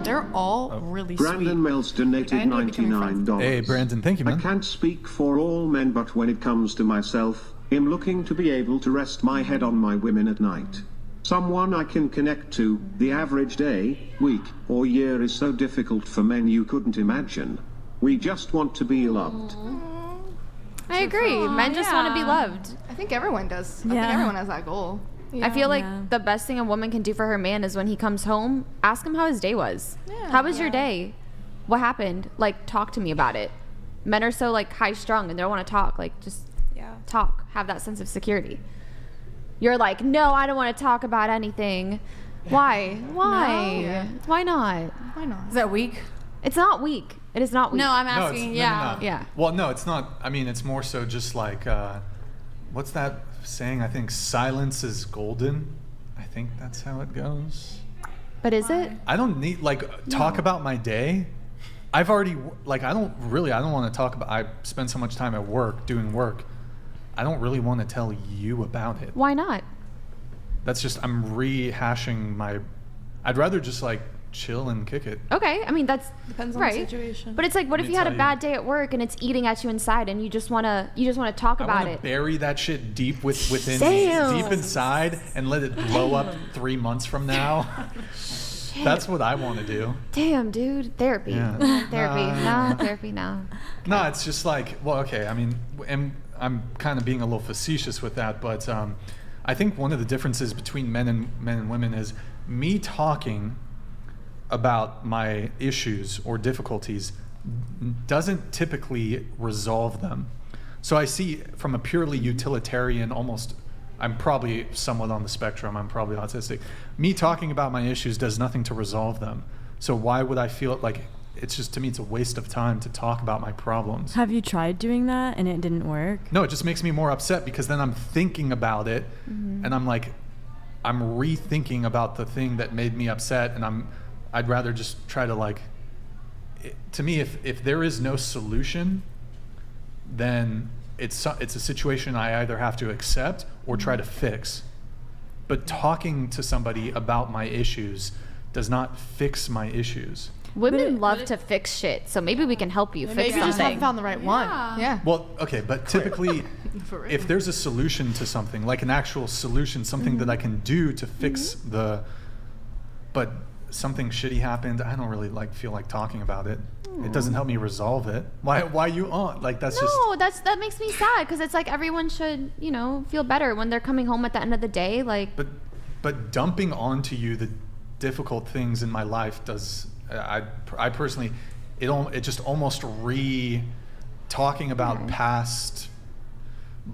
They're all really Brandon sweet. Mills donated I ended up becoming friends. $99. Hey, Brandon, thank you, man. I can't speak for all men, but when it comes to myself, I'm looking to be able to rest my head on my women at night. Someone I can connect to. The average day, week, or year is so difficult for men you couldn't imagine. We just want to be loved. I agree. Men just want to be loved. I think everyone does. I think everyone has that goal. I feel like the best thing a woman can do for her man is when he comes home, ask him how his day was. How was your day? What happened? Like, talk to me about it. Men are so, like, high strung and they don't want to talk. Like, just talk. Have that sense of security. You're like, no, I don't want to talk about anything. Why? Why? No. Why not? Why not? Is that weak? It's not weak. It is not weak. No, I'm No, asking. it's- no. Yeah. Well, no, it's not. I mean, it's more so just like, what's that saying? I think silence is golden. I think that's how it goes. But is it? I don't need, talk about my day. I've already, I don't want to talk about, I spend so much time at work, doing work. I don't really want to tell you about it. Why not? That's just, I'm rehashing I'd rather just chill and kick it. Okay, I mean that's Depends on right. the situation. But it's like, what Let if me you had a tell bad day at work and it's eating at you inside, and you just wanna talk I about want it? to bury that shit deep within, Damn. deep inside, and let it blow up 3 months from now. That's what I want to do. Damn, dude, therapy. Yeah. Therapy. No. No, it's just okay. I mean, and I'm kind of being a little facetious with that, but I think one of the differences between men and women is me talking about my issues or difficulties doesn't typically resolve them. So I see from a purely utilitarian, I'm probably somewhat on the spectrum, I'm probably autistic. Me talking about my issues does nothing to resolve them. So why would I feel it's just, to me, it's a waste of time to talk about my problems. Have you tried doing that and it didn't work? No, it just makes me more upset because then I'm thinking about it and I'm rethinking about the thing that made me upset, and I'd rather just try to to me, if there is no solution, then it's a situation I either have to accept or try to fix. But talking to somebody about my issues does not fix my issues. Women love to fix shit, so maybe we can help you fix Maybe you just something. haven't found the right one. Yeah. Well, okay, but typically, For real. if there's a solution to something, like an actual solution, something that I can do to fix but something shitty happened, I don't really feel like talking about it. It doesn't help me resolve it. Why you on? That makes me sad, because it's like everyone should, feel better when they're coming home at the end of the day. But dumping onto you the difficult things in my life I personally, it just almost talking about past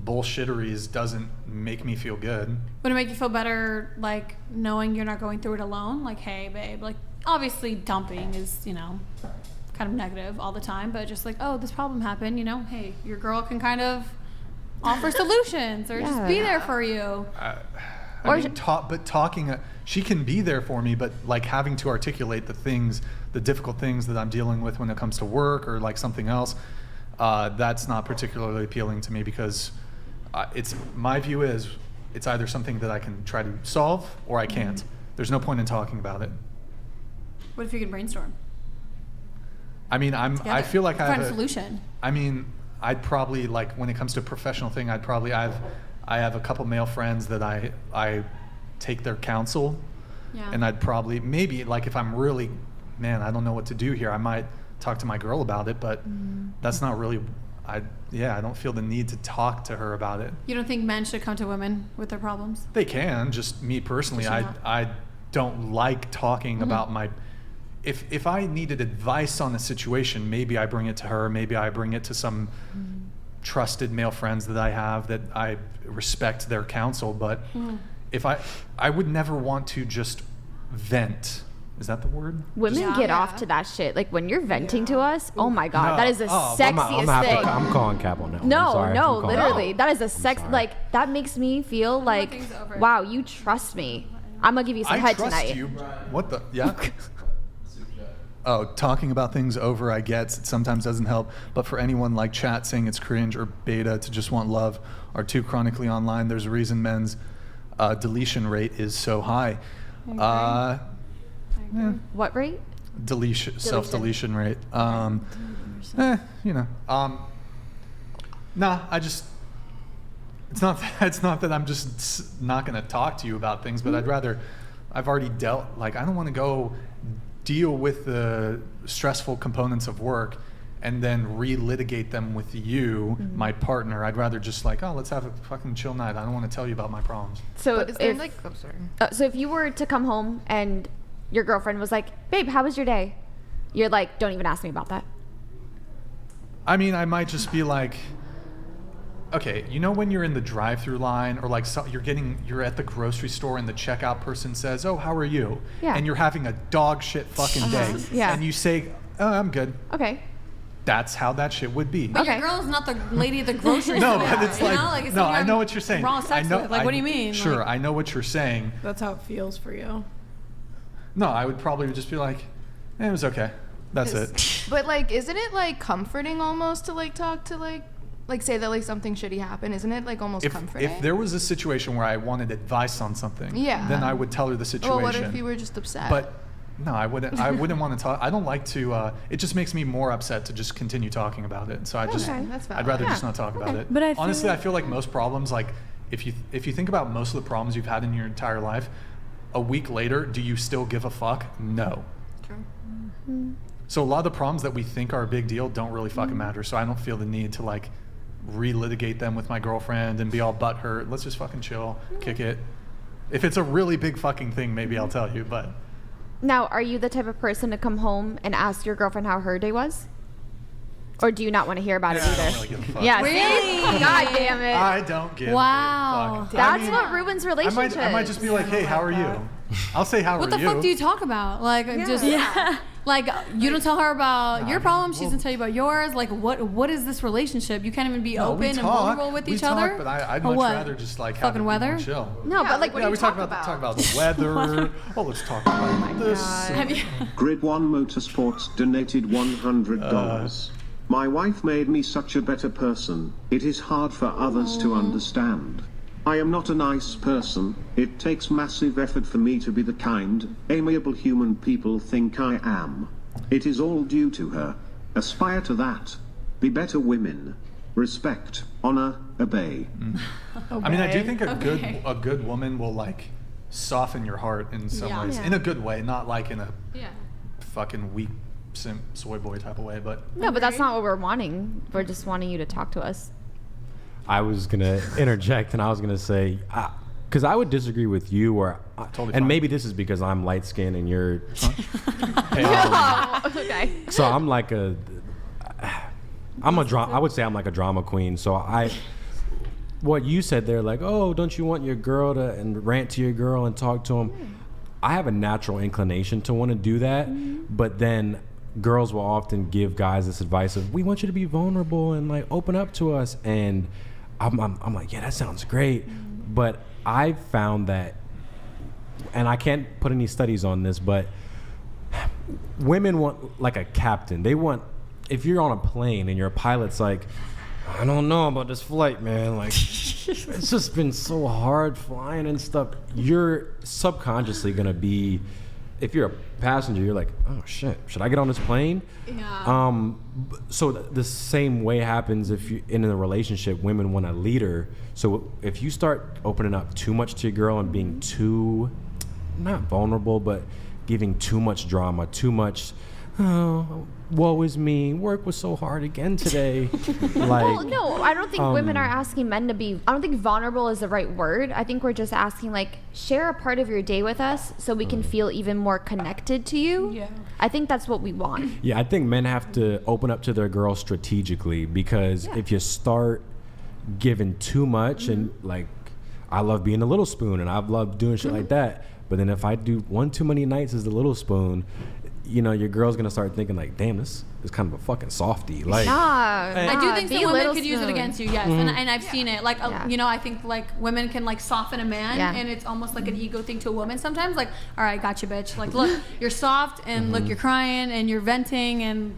bullshitteries doesn't make me feel good. Would it make you feel better, knowing you're not going through it alone? Hey, babe, obviously dumping is, kind of negative all the time, but just oh, this problem happened, hey, your girl can kind of offer solutions or just be there for you. Talking, she can be there for me, but having to articulate the difficult things that I'm dealing with when it comes to work or something else, that's not particularly appealing to me, because my view is it's either something that I can try to solve or I can't. There's no point in talking about it. What if you could brainstorm? I mean, I feel like I find have a solution. I mean, I'd probably when it comes to a professional thing, I have a couple male friends that I take their counsel, and I'd probably maybe if I'm really, man, I don't know what to do here, I might talk to my girl about it, but that's not really. I don't feel the need to talk to her about it. You don't think men should come to women with their problems? They can. Just me personally, I don't like talking about my. If I needed advice on a situation, maybe I bring it to her. Maybe I bring it to some trusted male friends that I have that I respect their counsel. But if I would never want to just vent. Is that the word? Women get off to that shit. When you're venting to us, oh my god, that is the sexiest thing. I'm calling cap on that one. No, literally, that is a sex. That makes me feel wow, you trust me. I'm gonna give you some head tonight. I trust you. What the? Yeah. Oh, talking about things over, I get, it sometimes doesn't help. But for anyone chat saying it's cringe or beta to just want love or too chronically online, there's a reason men's deletion rate is so high. What rate? self-deletion rate. Nah, it's not that I'm just not going to talk to you about things, but I've already dealt, like, I don't want to go deal with the stressful components of work and then relitigate them with you, my partner. I'd rather just like, let's have a fucking chill night. I don't want to tell you about my problems. So but is there like, I'm sorry. So if you were to come home and your girlfriend was like, babe, how was your day? You're like, don't even ask me about that. I mean, I might just be like, okay, you know when you're in the drive-through line or like you're at the grocery store and the checkout person says, oh, how are you? Yeah. And you're having a dog shit fucking day. Yeah. And you say, oh, I'm good. Okay. That's how that shit would be. But Okay. your girl's not the lady at the grocery store. No, but it's you like, know? Like, it's no, someone I you're know what you're saying. Raw sex with. Like, what do you mean? Sure, Like, I know what you're saying. That's how it feels for you. No, I would probably just be like, it was okay. That's it. But like, isn't it like comforting almost to like talk to like say that like something shitty happened? Isn't it like almost comforting? If there was a situation where I wanted advice on something, Yeah. then I would tell her the situation. Well, what if you were just upset? But no, I wouldn't want to talk. I don't like to. It just makes me more upset to just continue talking about it. So that's valid. I'd rather just not talk about it. But I feel honestly, like- I feel like most problems, like if you think about most of the problems you've had in your entire life, a week later, do you still give a fuck? No. True. So a lot of the problems that we think are a big deal don't really fucking matter. So I don't feel the need to like relitigate them with my girlfriend and be all butthurt. Let's just fucking chill, kick it. If it's a really big fucking thing, maybe I'll tell you. But Now, are you the type of person to come home and ask your girlfriend how her day was? Or do you not want to hear about it I either? don't really give a fuck. Yeah, Really? see? God damn it. I don't give Wow. a fuck. That's I mean, what ruins relationships. I might just be like, hey, how are you? I'll say, how what are the you? fuck do you talk about? Like, just like you don't tell her about your problems. She doesn't tell you about yours. Like, what is this relationship? You can't even be No, we open and talk. vulnerable with We each talk, other. But I'd Or much what? rather just like Fucking have it weather? be more chill. No, Yeah, but like, what Yeah, do we you talk talk about about? the weather. Oh, let's talk about this. Have you? Grid One Motorsports donated $100. My wife made me such a better person. It is hard for others to understand. I am not a nice person. It takes massive effort for me to be the kind, amiable human people think I am. It is all due to her. Aspire to that. Be better women. Respect, honor, obey. I mean, I do think a good woman will like soften your heart in some Yeah. ways, Yeah. in a good way, not like in a Yeah. fucking weak simp soy boy type of way. But no, but that's not what we're wanting. We're just wanting you to talk to us. I was gonna interject, and I was gonna say, because I would disagree with you, or Totally and fine. maybe this is because I'm light skinned and you're. Okay. So I'm like a I would say I'm like a drama queen. So what you said there, like, oh, don't you want your girl to and rant to your girl and talk to him? I have a natural inclination to want to do that, but then girls will often give guys this advice of, we want you to be vulnerable and like open up to us, and I'm like, yeah, that sounds great, but I've found that, and I can't put any studies on this, but women want like a captain. They want, if you're on a plane and your pilot's like, I don't know about this flight, man. Like, it's just been so hard flying and stuff. You're subconsciously gonna be, if you're a passenger, you're like, oh shit, should I get on this plane? Yeah. So the same way happens if you in a relationship. Women want a leader. So if you start opening up too much to your girl and being too, not vulnerable, but giving too much drama, too much, oh, woe is me, work was so hard again today. Like, Well, no, I don't think women are asking men to be. I don't think vulnerable is the right word. I think we're just asking, like, share a part of your day with us so we can feel even more connected to you. Yeah. I think that's what we want. yeah, I think men have to open up to their girl strategically, because if you start giving too much, and like, I love being a little spoon and I've loved doing shit like that, but then if I do one too many nights as the little spoon, you know, your girl's gonna start thinking like, damn, this is kind of a fucking softie. Like, I do think be some women little could use it spoon. against you, yes, and I've seen it. Like, Yeah. you know, I think like women can like soften a man, Yeah. and it's almost like an ego thing to a woman sometimes. Like, all right, gotcha, bitch. Like, look, you're soft, and look, you're crying, and you're venting, and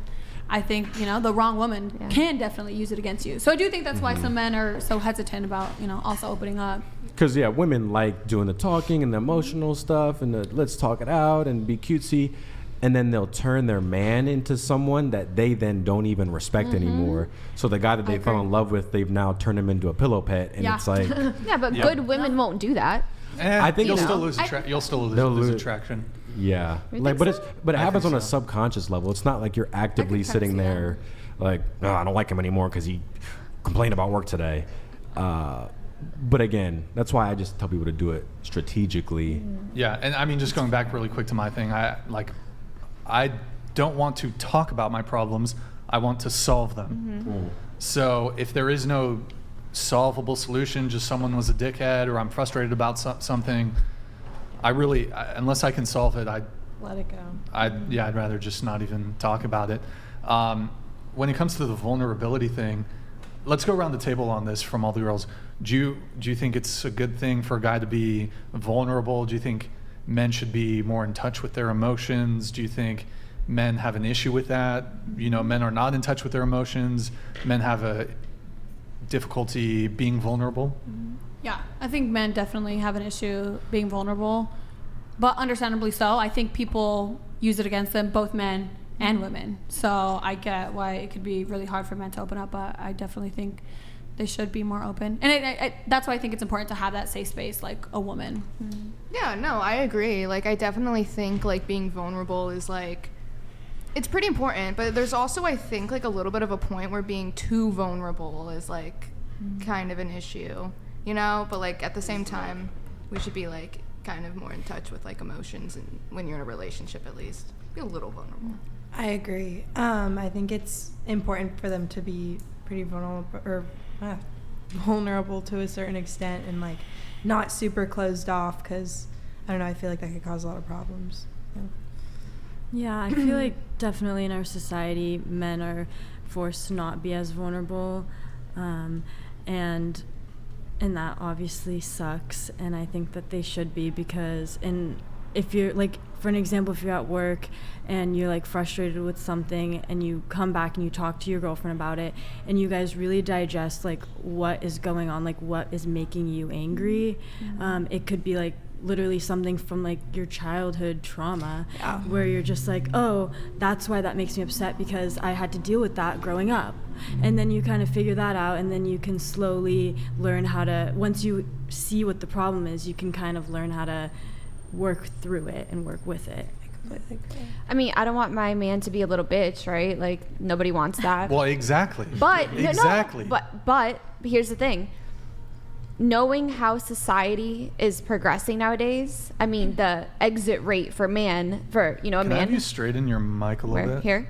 I think, you know, the wrong woman can definitely use it against you. So I do think that's why some men are so hesitant about, you know, also opening up. because women like doing the talking and the emotional stuff and the let's talk it out and be cutesy, and then they'll turn their man into someone that they then don't even respect anymore. So the guy that they fell in love with, they've now turned him into a pillow pet, and it's like, Yeah, but good women won't do that. I think you'll you know, still lose you'll still lose attraction. yeah, You like, think but so? it happens think on a so. subconscious level. It's not like you're actively kinda sitting see that. there, like, oh, I don't like him anymore because he complained about work today. But again, that's why I just tell people to do it strategically. Yeah, and I mean, just going back really quick to my thing, I don't want to talk about my problems. I want to solve them. So if there is no solvable solution, just someone was a dickhead or I'm frustrated about something, unless I can solve it, Let it go. I'd rather just not even talk about it. When it comes to the vulnerability thing, let's go around the table on this from all the girls. Do you think it's a good thing for a guy to be vulnerable? Do you think men should be more in touch with their emotions? Do you think men have an issue with that? You know, men are not in touch with their emotions. Men have a difficulty being vulnerable. Yeah, I think men definitely have an issue being vulnerable, but understandably so. I think people use it against them, both men and women. So I get why it could be really hard for men to open up, but I definitely think they should be more open. And that's why I think it's important to have that safe space, like a woman. Yeah, no, I agree. Like, I definitely think, like, being vulnerable is, like, it's pretty important, but there's also, I think, like, a little bit of a point where being too vulnerable is, like, kind of an issue, you know? But, like, at the same time, we should be, like, kind of more in touch with, like, emotions, and when you're in a relationship, at least, be a little vulnerable. I agree. I think it's important for them to be pretty vulnerable to a certain extent, and like not super closed off, because I don't know, I feel like that could cause a lot of problems. Yeah, I feel like definitely in our society, men are forced to not be as vulnerable, and that obviously sucks. And I think that they should be, because if you're like, for an example, if you're at work and you're like frustrated with something and you come back and you talk to your girlfriend about it and you guys really digest like what is going on, like what is making you angry, it could be like literally something from like your childhood trauma, where you're just like, oh, that's why that makes me upset, because I had to deal with that growing up. And then you kind of figure that out, and then you can slowly learn how to, once you see what the problem is, you can kind of learn how to work through it and work with it. I mean, I don't want my man to be a little bitch, right? Like, nobody wants that. Well, exactly. But exactly. But here's the thing. Knowing how society is progressing nowadays, I mean, the exit rate for man, for, you know, a Can I man. have you straighten your mic a little Where? bit? Here?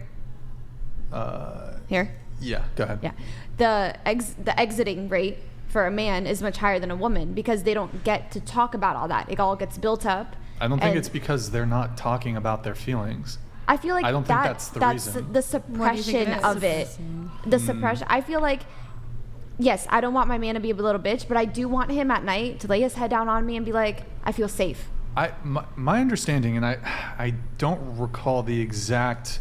Here? Yeah, go ahead. Yeah. The exiting rate for a man is much higher than a woman, because they don't get to talk about all that. It all gets built up. I don't think and it's because they're not talking about their feelings. I feel like I don't think that's the reason. the What do you think suppression it is? of it. The suppression. I feel like, yes, I don't want my man to be a little bitch, but I do want him at night to lay his head down on me and be like, I feel safe. My understanding, and I don't recall the exact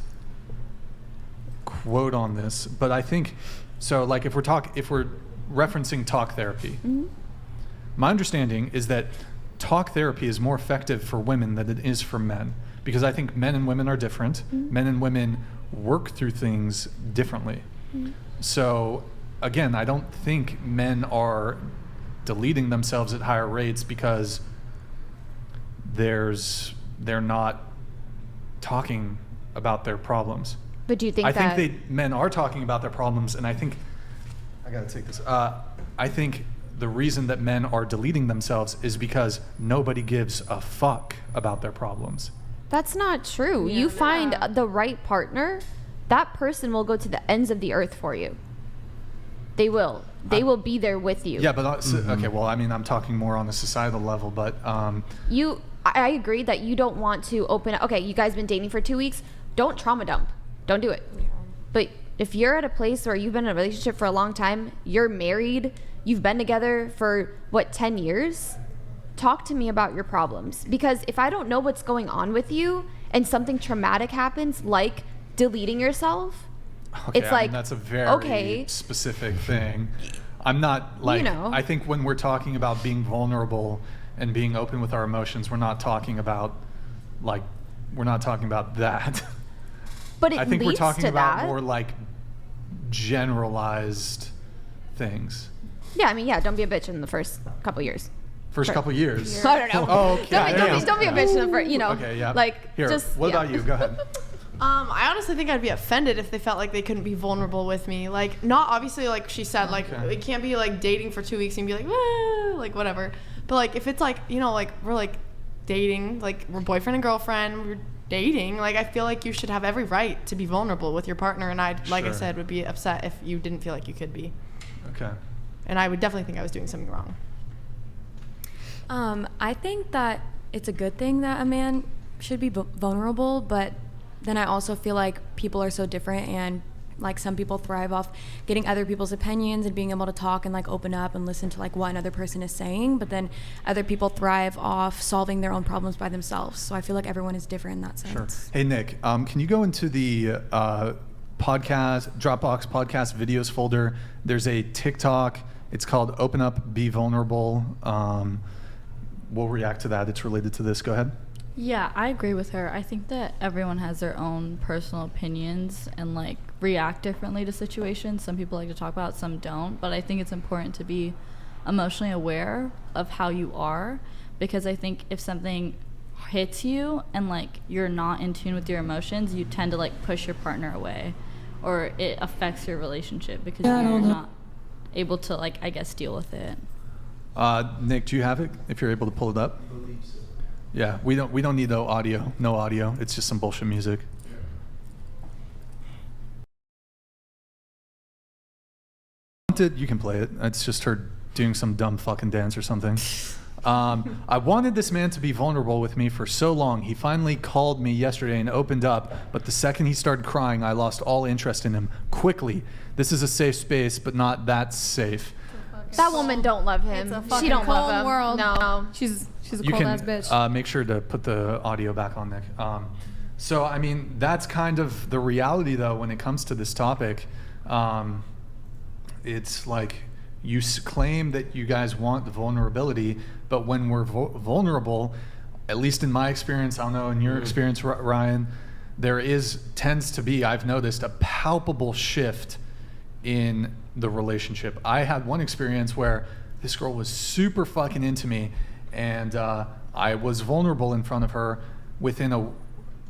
quote on this, but I think so. Like, if we're referencing talk therapy, my understanding is that talk therapy is more effective for women than it is for men, because I think men and women are different. Men and women work through things differently. So again, I don't think men are deleting themselves at higher rates because they're not talking about their problems. But do you think men are talking about their problems, and I think I gotta take this. I think the reason that men are deleting themselves is because nobody gives a fuck about their problems. That's not true. You find the right partner, that person will go to the ends of the earth for you. They will. They will be there with you. Yeah, but okay. Well, I mean, I'm talking more on a societal level, but I agree that you don't want to open up. Okay, you guys been dating for 2 weeks. Don't trauma dump. Don't do it. But if you're at a place where you've been in a relationship for a long time, you're married, you've been together for 10 years, talk to me about your problems. Because if I don't know what's going on with you and something traumatic happens, like deleting yourself, okay, it's like, that's a very specific thing. I'm not like, I think when we're talking about being vulnerable and being open with our emotions, we're not talking about like we're not talking about that. But it I think we're leads talking to about that. more like generalized things. Yeah, I mean, yeah, don't be a bitch in the first couple years. First couple years. I don't know. Oh, okay. Don't be a bitch in the first, Okay, yeah. like, Here, just, what yeah. about you? Go ahead. I honestly think I'd be offended if they felt like they couldn't be vulnerable with me. Like, not obviously, like she said, like, Okay. it can't be, like, dating for 2 weeks and be like, "Ah," like, whatever. But, like, if it's, like, you know, like, we're, like, dating, like, we're boyfriend and girlfriend, we're dating, like, I feel like you should have every right to be vulnerable with your partner. And I, like I Sure. said, would be upset if you didn't feel like you could be. Okay. And I would definitely think I was doing something wrong. I think that it's a good thing that a man should be vulnerable, but then I also feel like people are so different, and like some people thrive off getting other people's opinions and being able to talk and like open up and listen to like what another person is saying, but then other people thrive off solving their own problems by themselves. So I feel like everyone is different in that sense. Sure. Hey, Nick, can you go into the podcast, Dropbox podcast videos folder? There's a TikTok. It's called Open Up, Be Vulnerable. We'll react to that. It's related to this. Go ahead. Yeah, I agree with her. I think that everyone has their own personal opinions and like react differently to situations. Some people like to talk about, some don't. But I think it's important to be emotionally aware of how you are, because I think if something hits you and like you're not in tune with your emotions, you tend to like push your partner away, or it affects your relationship because you're not able to like, I guess, deal with it. Nick, do you have it? If you're able to pull it up. Yeah, we don't need no audio. No audio. It's just some bullshit music. You can play it. It's just her doing some dumb fucking dance or something. I wanted this man to be vulnerable with me for so long. He finally called me yesterday and opened up, but the second he started crying, I lost all interest in him quickly. This is a safe space, but not that safe. That woman don't love him. It's a She fucking don't cold love him. world. No. She's a You cold can ass bitch. make sure to put the audio back on, Nick. So, I mean, that's kind of the reality, though, when it comes to this topic. It's like you claim that you guys want the vulnerability, but when we're vulnerable, at least in my experience, I don't know, in your experience, Ryan, there tends to be, I've noticed, a palpable shift in the relationship. I had one experience where this girl was super fucking into me, and I was vulnerable in front of her.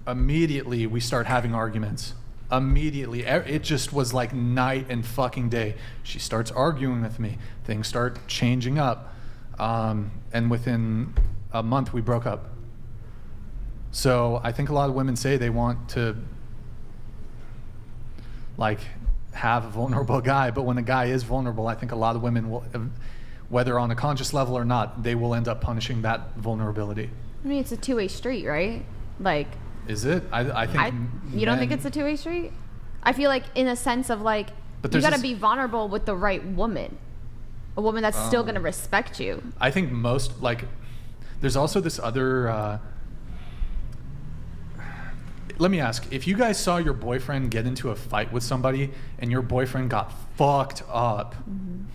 Immediately we start having arguments. Immediately, it just was like night and fucking day. She starts arguing with me. Things start changing up, and within a month we broke up. So I think a lot of women say they want to like have a vulnerable guy, but when a guy is vulnerable, I think a lot of women will, whether on a conscious level or not, they will end up punishing that vulnerability. I mean, it's a two-way street, right? Like, is it? I think you don't think it's a two-way street? I feel like in a sense of like, But you there's gotta this- be vulnerable with the right woman. A woman that's still gonna respect you. I think most, like, there's also this other, let me ask, if you guys saw your boyfriend get into a fight with somebody and your boyfriend got fucked up,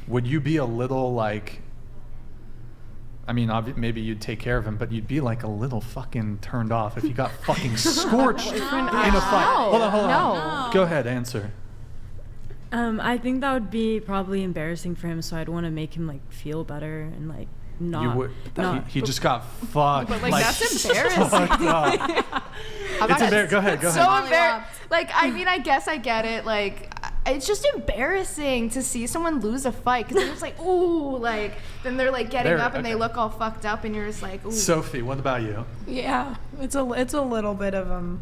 would you be a little like, I mean, maybe you'd take care of him, but you'd be like a little fucking turned off if you got fucking scorched in a fight. Hold on. No. Go ahead, answer. I think that would be probably embarrassing for him, so I'd want to make him like feel better and like not. You would. He just got fucked. But like that's embarrassing. Fucked up. It's embarrassing. Go ahead. So embarrassing. Like, I mean, I guess I get it. Like, it's just embarrassing to see someone lose a fight because they're just like, ooh, like, then they're like getting up and they look all fucked up, and you're just like, ooh. Sophie, what about you? Yeah, it's a little bit of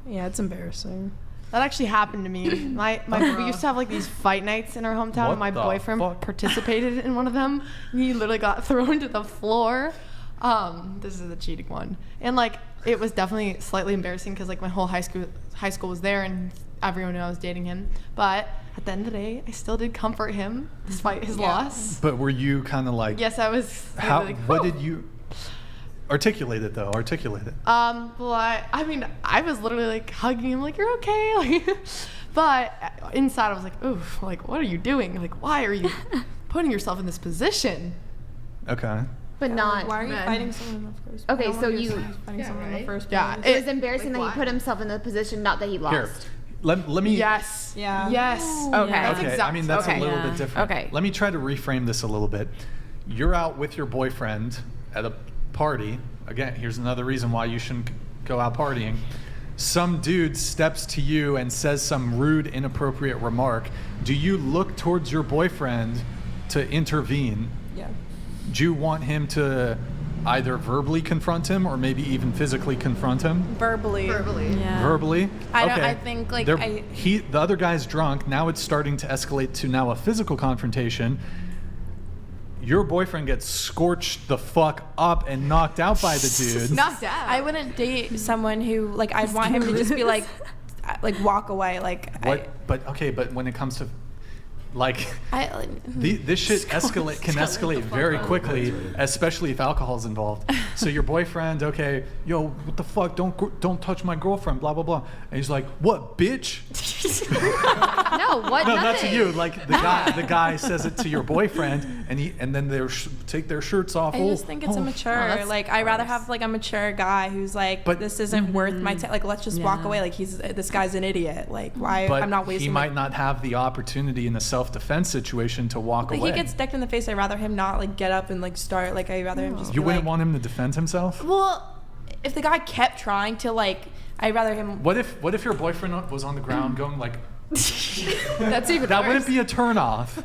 yeah, it's embarrassing. That actually happened to me. We used to have like these fight nights in our hometown, What and my the boyfriend fuck? participated in one of them. He literally got thrown to the floor. This is the cheating one, and like it was definitely slightly embarrassing because like my whole high school was there, and everyone knew I was dating him. But at the end of the day, I still did comfort him despite his loss. But were you kind of like? Yes, I was. How? Like, What did you? Articulate it though. Articulate it. Well, I mean, I was literally like hugging him, like, you're okay. Like, but inside I was like, oof, like, what are you doing? Like, why are you putting yourself in this position? Okay. But not. Why are you men. fighting someone in the first? Okay, I don't so wanna be you- fighting someone in the right? first. Yeah, place. It was embarrassing like that he why? put himself in the position, not that he lost. Here, let me. Yes. Yeah. Yes. Okay. That's Okay, I exact- mean that's okay. a little Yeah. bit different. Okay. Let me try to reframe this a little bit. You're out with your boyfriend at a party. Again, here's another reason why you shouldn't go out partying. Some dude steps to you and says some rude, inappropriate remark. Do you look towards your boyfriend to intervene? Yeah. Do you want him to either verbally confront him or maybe even physically confront him? Verbally. Yeah. Verbally? I don't- Okay. I think, like, They're- I- the other guy's drunk. Now it's starting to escalate to now a physical confrontation. Your boyfriend gets scorched the fuck up and knocked out by the dude. Knocked out. I wouldn't date someone who like I'd want him to just be like walk away like. What? But when it comes to like this shit can escalate very quickly, especially if alcohol's involved. So your boyfriend, okay, yo, what the fuck? Don't touch my girlfriend, blah blah blah. And he's like, what, bitch? No, what? No, Nothing. not to you. Like the guy says it to your boyfriend, and then they take their shirts off. I just think it's immature. that's Like I'd rather have like a mature guy who's like, But- this isn't worth my time. Like let's just walk away. Like this guy's an idiot. Like why But I'm not wasting. he might not have the opportunity in a self-defense situation to walk Like away. he gets decked in the face. I'd rather him not like get up and like start. Like I'd rather him just. You be wouldn't like, want him to defend himself? Well, if the guy kept trying to like, I'd rather him. What if your boyfriend was on the ground going like, That's even that worse. wouldn't be a turn off.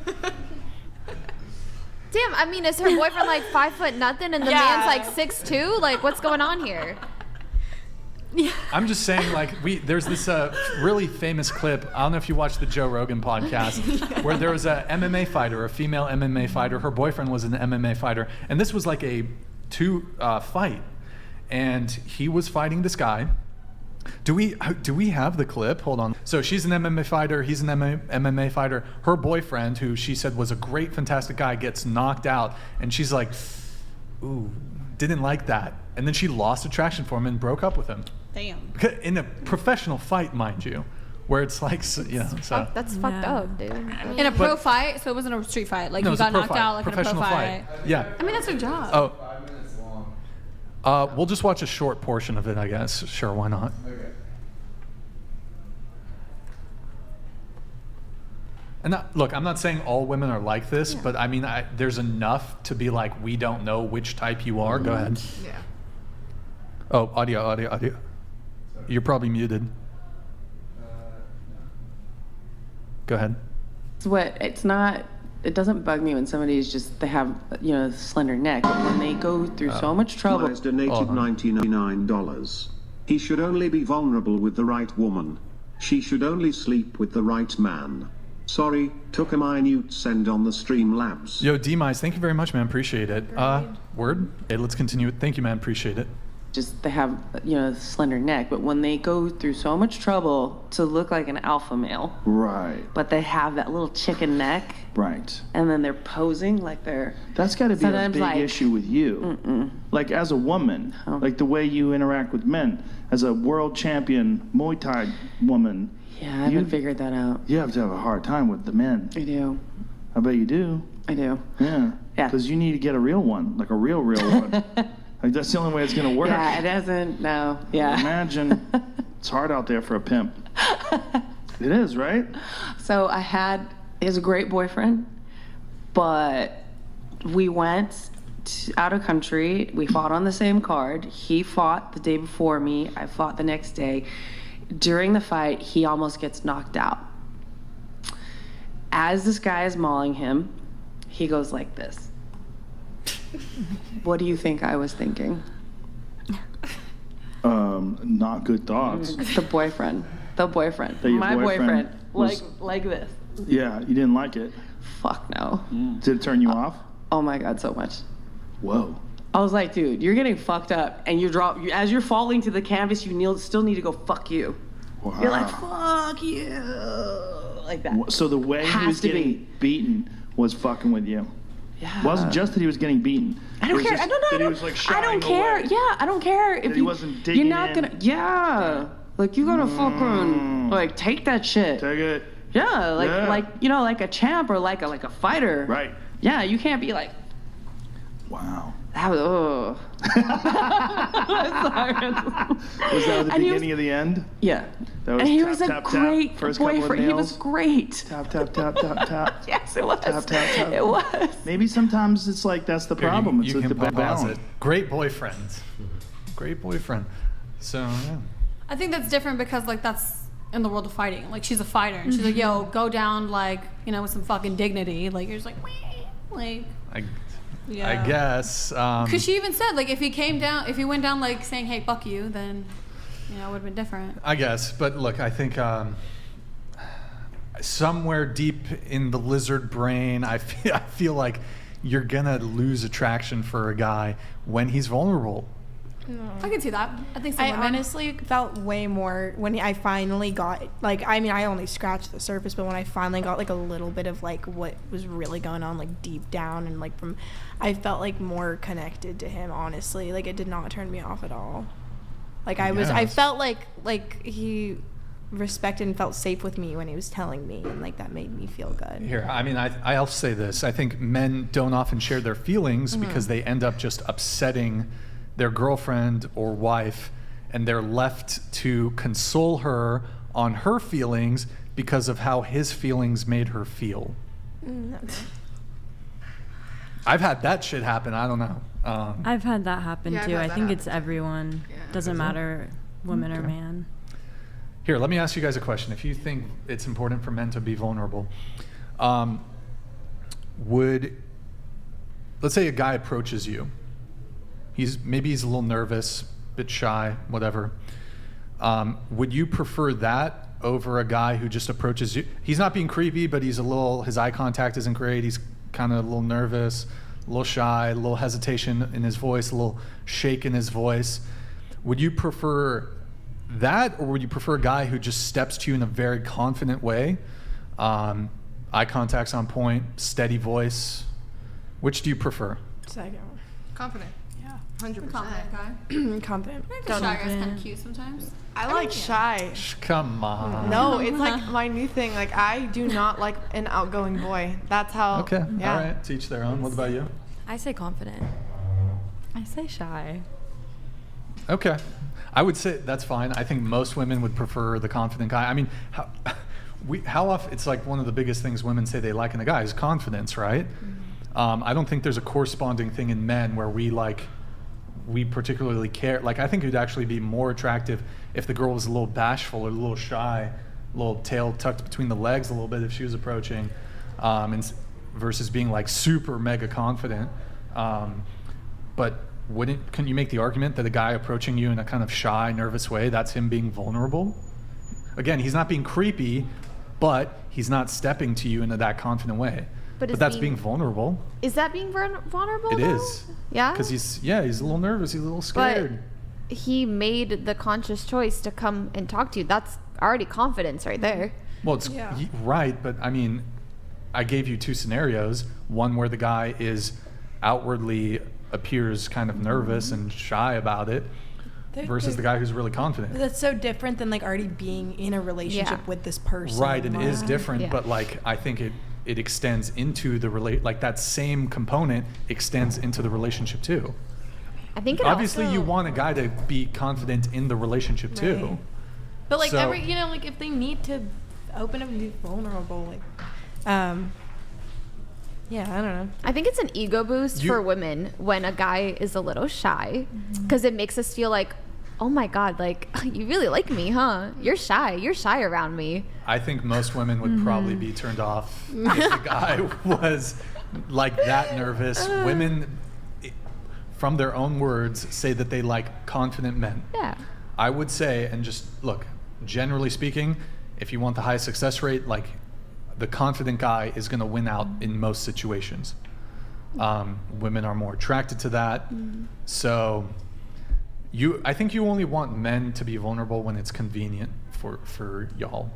Damn, I mean, is her boyfriend like 5 foot nothing and the Yeah. man's like 6'2"? Like, what's going on here? I'm just saying, like, there's this really famous clip. I don't know if you watched the Joe Rogan podcast, where there was a MMA fighter, a female MMA fighter. Her boyfriend was an MMA fighter, and this was like a fight, and he was fighting this guy. Do we have the clip? Hold on. So she's an MMA fighter. He's an MMA fighter. Her boyfriend, who she said was a great, fantastic guy, gets knocked out, and she's like, "Ooh, didn't like that." And then she lost attraction for him and broke up with him. Damn. In a professional fight, mind you, where it's like, so. That's fucked Yeah. up, dude. In a pro But- fight, so it wasn't a street fight. Like No, you it was a got pro knocked fight, out like in a pro professional fight. Yeah. I mean that's their job. Oh. 5 minutes long. We'll just watch a short portion of it, I guess. Sure, why not? Okay. And look, I'm not saying all women are like this, but I mean, there's enough to be like, we don't know which type you are. Go ahead. Yeah. Oh, audio. You're probably muted. Go ahead. It doesn't bug me when somebody's just, they have, a slender neck, but when they go through so much trouble. Has donated $99. He should only be vulnerable with the right woman. She should only sleep with the right man. Sorry, took a minute send on the Streamlabs. Yo, D-Mize, thank you very much, man. Appreciate it. Word? Okay, let's continue. Thank you, man. Appreciate it. Just, they have, a slender neck, but when they go through so much trouble to look like an alpha male, Right, but they have that little chicken neck, right. and then they're posing like they're. That's got to be a Sometimes, big like, issue with you. Like as a woman, like the way you interact with men. As a world champion Muay Thai woman, Yeah, I haven't figured that out. you have to have a hard time with the men. I do. I bet you do. I do. Yeah. Yeah. Because you need to get a real one, like a real one. Like that's the only way it's gonna work. Yeah, it doesn't. No. Yeah. Imagine, it's hard out there for a pimp. It is, right? So he was a great boyfriend, but we went out of country. We fought on the same card. He fought the day before me. I fought the next day. During the fight, he almost gets knocked out. As this guy is mauling him, he goes like this. What do you think I was thinking? Not good thoughts. The boyfriend. That your My boyfriend. was- Like this. Yeah, you didn't like it. Fuck no. Did it turn you off? Oh my God, so much. Whoa. I was like, dude, you're getting fucked up, and as you're falling to the canvas, you still need to go fuck you. Wow. You're like, fuck you, like that. So the way he Has was to getting beaten was fucking with you. Yeah. It wasn't just that he was getting beaten. I don't It was care. just No, that he was like I don't shying care. away. Yeah, I don't care if he wasn't digging You're not in. gonna. Yeah, like you gotta fucking like take that shit. Take it. Yeah, like Yeah. like a champ or like a fighter. Right. Yeah, you can't be like. Wow. That was, oh. Was that the And he beginning of the end? Yeah. That was And he tap, was a tap, great tap. First couple of boyfriend. He was nails. great. Tap, tap, tap, tap, tap. Yes, it was. Tap, tap, tap. It was. Maybe sometimes it's like that's the Here, problem. You It's with can the pause balance. it. Great boyfriend. Great boyfriend. So, yeah. I think that's different because like that's in the world of fighting. Like she's a fighter and she's like, yo, go down like, you know, with some fucking dignity. Like you're just like, wee, like. I guess. Because she even said like if he went down like saying, hey, fuck you, then you know it would have been different. I guess, but look, I think somewhere deep in the lizard brain, I feel like you're gonna lose attraction for a guy when he's vulnerable. I can see that. I think some I women. honestly felt way more when I finally got, like, I mean, I only scratched the surface, but when I finally got, like, a little bit of, like, what was really going on, like, deep down and, like, I felt, like, more connected to him, honestly. Like, it did not turn me off at all. Like, I felt like he respected and felt safe with me when he was telling me, and, like, that made me feel good. Here, I mean, I'll say this. I think men don't often share their feelings because they end up just upsetting their girlfriend or wife, and they're left to console her on her feelings because of how his feelings made her feel. I've had that shit happen. I don't know. I've had that happen Yeah, I've too. had I that think happen it's everyone. Doesn't matter, woman or man. Here, let me ask you guys a question. If you think it's important for men to be vulnerable, let's say a guy approaches you. Maybe he's a little nervous, a bit shy, whatever. Would you prefer that over a guy who just approaches you? He's not being creepy, but his eye contact isn't great. He's kind of a little nervous, a little shy, a little hesitation in his voice, a little shake in his voice. Would you prefer that, or would you prefer a guy who just steps to you in a very confident way? Eye contact's on point, steady voice. Which do you prefer? Second. Confident. 100%. Confident guy. Confident. I think the shy guy's kind of cute sometimes. I like shy. Come on. No, it's like my new thing. Like, I do not like an outgoing boy. That's how. Okay. Yeah. All right. To each their own. What about you? I say confident. I say shy. Okay. I would say that's fine. I think most women would prefer the confident guy. I mean, how often, it's like one of the biggest things women say they like in a guy is confidence, right? I don't think there's a corresponding thing in men where we particularly care. Like, I think it'd actually be more attractive if the girl was a little bashful or a little shy, a little tail tucked between the legs a little bit if she was approaching, versus being like super mega confident. But couldn't you make the argument that a guy approaching you in a kind of shy, nervous way, that's him being vulnerable? Again, he's not being creepy, but he's not stepping to you in that confident way. But that's being vulnerable. Is that being vulnerable? It though? is. Yeah. Because he's a little nervous. He's a little scared. But he made the conscious choice to come and talk to you. That's already confidence right there. Well, it's right, but I mean, I gave you two scenarios. One where the guy outwardly appears kind of nervous and shy about it, versus the guy who's really confident. That's so different than, like, already being in a relationship with this person. Right, it is different, but like I think it extends into the like that same component extends into the relationship too. I think obviously you want a guy to be confident in the relationship too. But like So- like if they need to open up and be vulnerable, like, yeah, I don't know. I think it's an ego boost for women when a guy is a little shy, because it makes us feel like, oh my God, like, you really like me, huh? You're shy around me. I think most women would probably be turned off if the guy was like that nervous. Women, from their own words, say that they like confident men. Yeah. I would say, and just look, generally speaking, if you want the high success rate, like, the confident guy is going to win out in most situations. Women are more attracted to that. So I think you only want men to be vulnerable when it's convenient for y'all.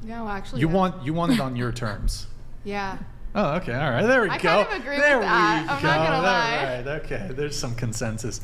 Yeah, well, actually, You want it on your terms. Yeah. Oh, okay, all right. There we I go. kind of agree there with that. we I'm go. not gonna lie. All right, okay. There's some consensus.